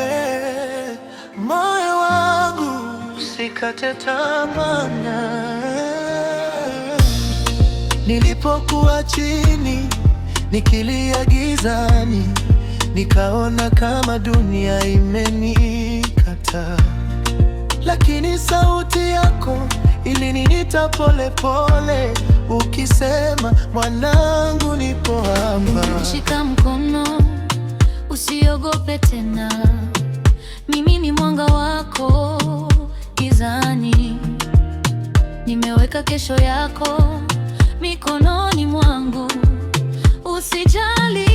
Hey, moyo wangu usikate tamaa. Nilipokuwa chini nikilia gizani, nikaona kama dunia imenikataa, lakini sauti yako iliniita pole pole, ukisema mwanangu, nipo hapa. Shika mkono, usiogope tena, mimi ni mwanga wako gizani. Nimeweka kesho yako mikononi mwangu, usijali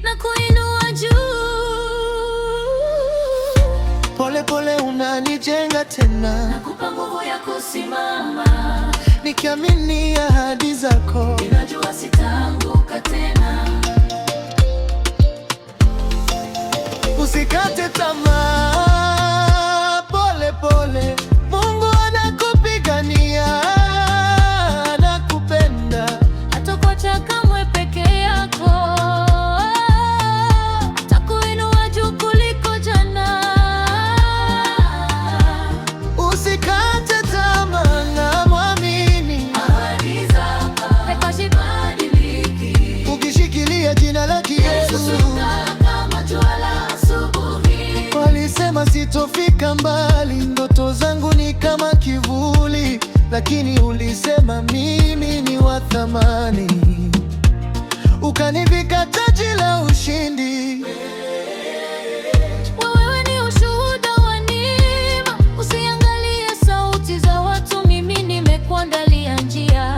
na kuinua juu. Pole pole unanijenga tena, nakupa nguvu ya kusimama, nikiamini ahadi zako. ninajua sitaanguka tena. Usikate tamaa, pole pole Mungu anakupigania, anakupenda. Hatakuacha kamwe peke yako, atakuinua juu kuliko jana. Usikate tamaa na mwamini Ahadi zako hazibadiliki, ukishikilia jina lake Yesu. kama jua la asubuhi. Walisema sitofika mbali, ndoto zangu ni kama kivuli, lakini ulisema mimi ni wa thamani, ukanivika taji la ushindi. Wewe ni ushuhuda wa neema, usiangalie sauti za watu. Mimi nimekuandalia njia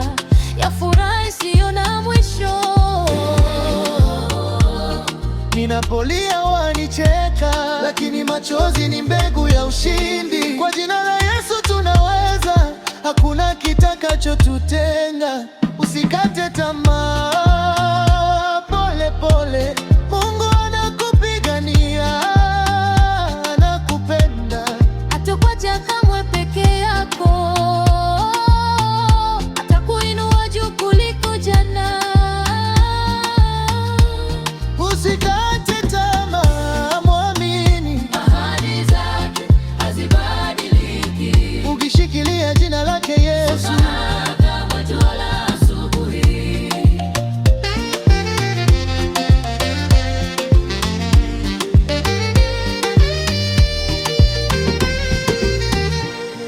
ya furaha isiyo na mwisho. Ninapolia wanicheka, lakini machozi ni mbegu ya ushindi. Kwa jina la Yesu tunaweza, hakuna kitakachotutenga. Usikate tamaa, pole pole Mungu anakupigania, anakupenda. Hatakuacha kamwe peke yako, atakuinua juu kuliko jana. Usikate tamaa, mwamini Ahadi zake hazibadiliki, ukishikilia jina lake Yesu. kama jua la asubuhi.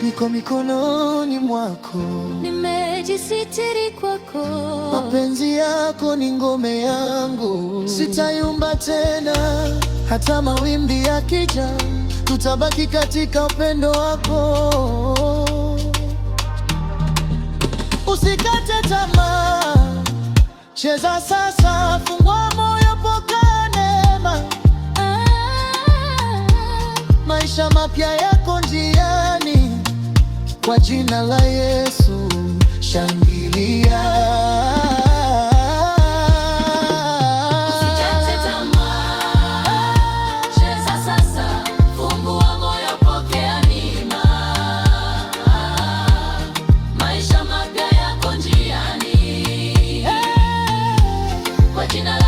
Niko mikononi mwako, Nimejisitiri kwako, mapenzi yako ni ngome yangu. Sitayumba tena, hata mawimbi yakija, tutabaki katika upendo wako. Usikate tamaa, cheza sasa, fungua moyo, pokea neema. Maisha mapya yako njiani, kwa jina la Yesu shangilia. Usikate tamaa, cheza sasa, fungua moyo, pokea neema. Maisha mapya yako njiani, kwa jina la